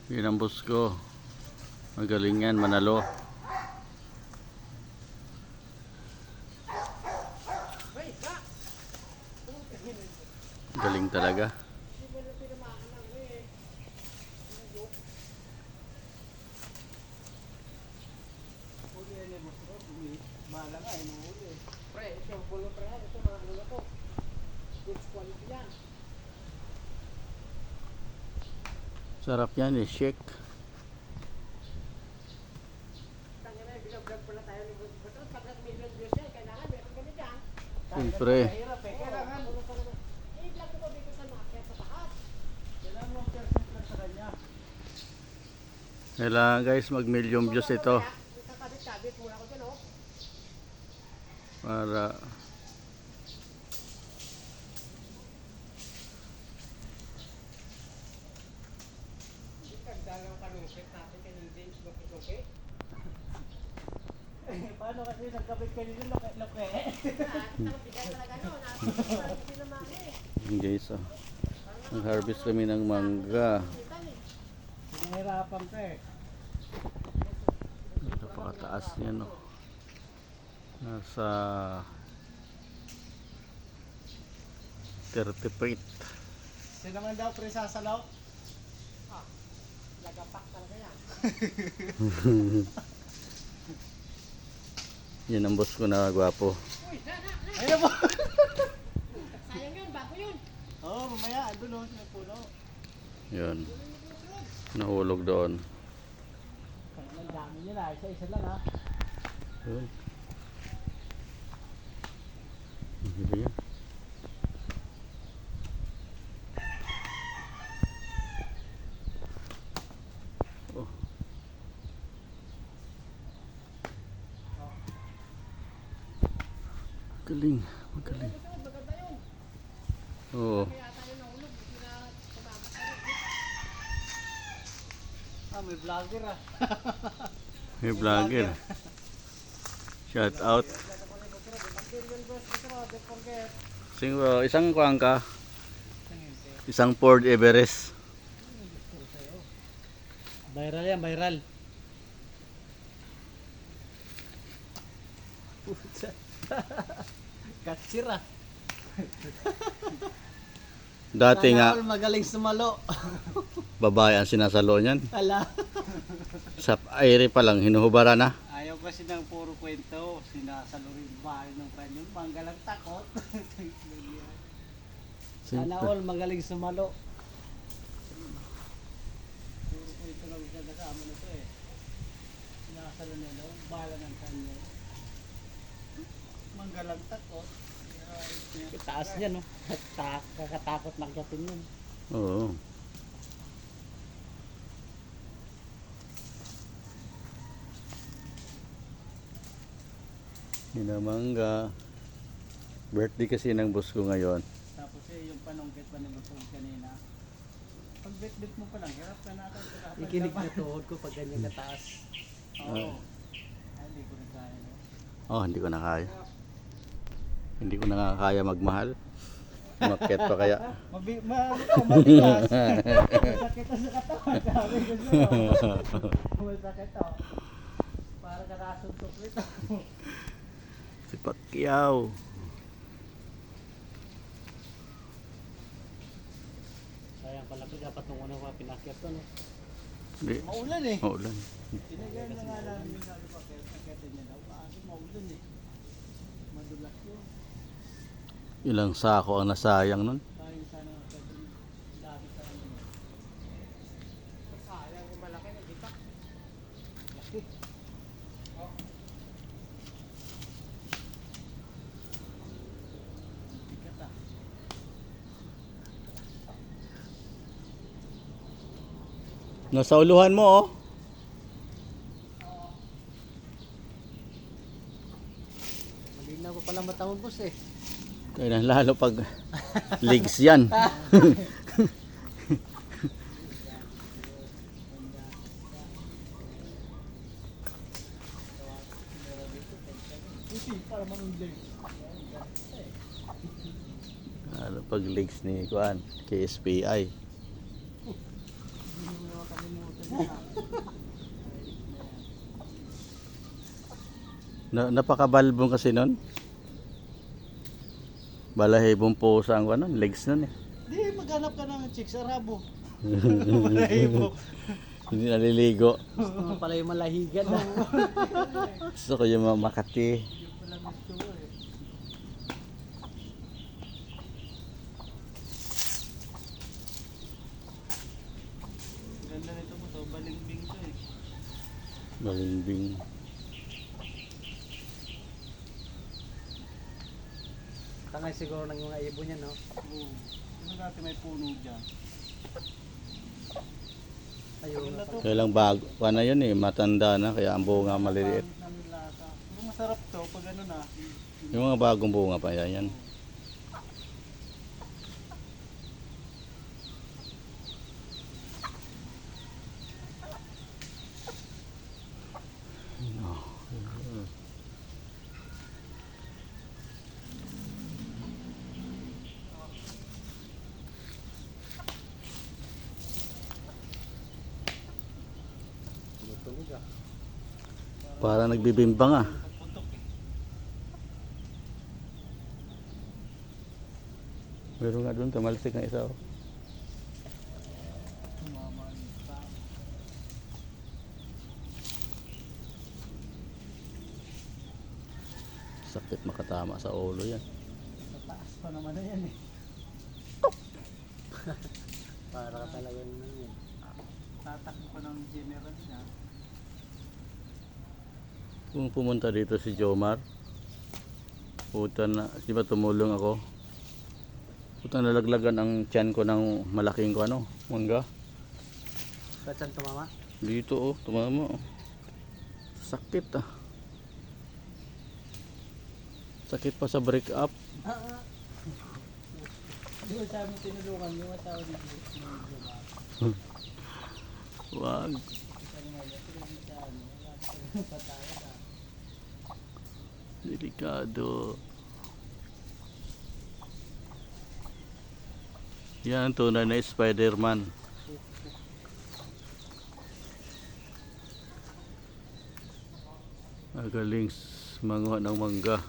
Yun ang boss ko. Magaling yan, manalo. Galing talaga. Sarap yan eh, shake. Siyempre. Kailangan guys mag million views ito. Para paano kasi nagkabit kayo nito loke? guys, oh. Nag-harvest kami ng mangga. Nahirapan ka eh. Napakataas niya, no. Nasa 30 feet. Sino naman daw pre sasalaw? Lagapak talaga yan. Yan ang boss ko na gwapo. Ayun po. Sayang yun, bago yun. Oo, mamaya andun o, sa puno. Yun. Nahulog doon. Ang dami nila, isa-isa lang ha. Yun. Hili yan. Oh. Magaling, magaling. Oo. Ah, may vlogger ah. May vlogger. Shout out. Isang kuwang ka. Isang Ford Everest. Viral yan, viral. Katsir ah. Dati nga Sana all magaling sumalo. babae ang sinasalo niyan. Ala. Sa aire pa lang hinuhubara na. Ayaw kasi ng puro kwento. Sinasalo rin bahay ng kanyang manggalang takot. Sana all magaling sumalo. Puro kwento lang kasama na ito eh. Sinasalo nila, bahala ng kanya. Manggalang takot. Taas niya no. Kakatakot magdating yun. Oo. Minamangga. Birthday kasi ng boss ko ngayon. Tapos eh, yung panungkit pa ni Busog kanina. Pag bit-bit mo pa lang, hirap ka natin. Ikinig na tuhod ko pag ganyan kataas. Oo. Ay, hindi ko na kaya. Oh, hindi ko na kaya. Hindi ko na kaya magmahal. Umakyat pa kaya. Matigas. Masakit na sa katawan. Sabi ko sa'yo. Masakit to. Para ka nasuntok nito. Si Pacquiao. Sayang pala ko dapat nung una pa pinakyat to no. Hindi. Maulan eh. Maulan. Tinagayan na nga namin yung sabi pa kaya niya daw. Kasi maulan eh. Madulas yun. Ilang sako ang nasayang nun. Sayang sana dami sa ano. Sayang kung malaki ng bitak. Laki. Oh. Bigat ah. Nasa uluhan mo, oh. Malinaw pa pala mata mo boss eh. Kaya lalo pag legs yan. Para manunday. Lalo pag legs ni Kuan, KSPI. Hindi mo na makalimutan Napakabalbong kasi nun. Balahibong po sa ang ano, legs nun eh. Di, maghanap ka ng chicks Arabo. Malahibo. Hindi naliligo. Gusto mo pala yung malahigan na. Gusto ko yung mga Makati. Yung pala gusto mo eh. Ganda nito mo to, balingbing to eh. Balimbing. Tangay siguro ng mga ibon niya, no? Oo. Ano natin may puno dyan? Ayun. Ganda to. Kaya lang bago. Paano yun eh, matanda na kaya ang bunga maliliit. Ang lasa. Pero masarap to pag ano na. Yung mga bagong bunga pa yan. Tunog ah. Para nagbibimbang ah. Putok eh. Meron nga doon, tumalsik na isa oh. Tumama yung tao. Sakit makatama sa ulo yan. Sa taas pa naman na yan eh. Para ka talagang ano yan. Tatakbo pa ng general niya. Kung pumunta dito si Jomar, puta na, di ba tumulong ako? Puta nalaglagan ang tiyan ko ng malaking ko ano, mangga. Saan tumama? Dito oh, tumama oh. Sakit ah. Sakit pa sa break up. Di ba sabi mo tinulungan yung asawa ni Joe? Wag. Isang ngayon, pinagin sa ano, wala ka talagang patayan ah. Delikado. Yan ang tunay na Spider-Man. Magaling manguha ng mangga.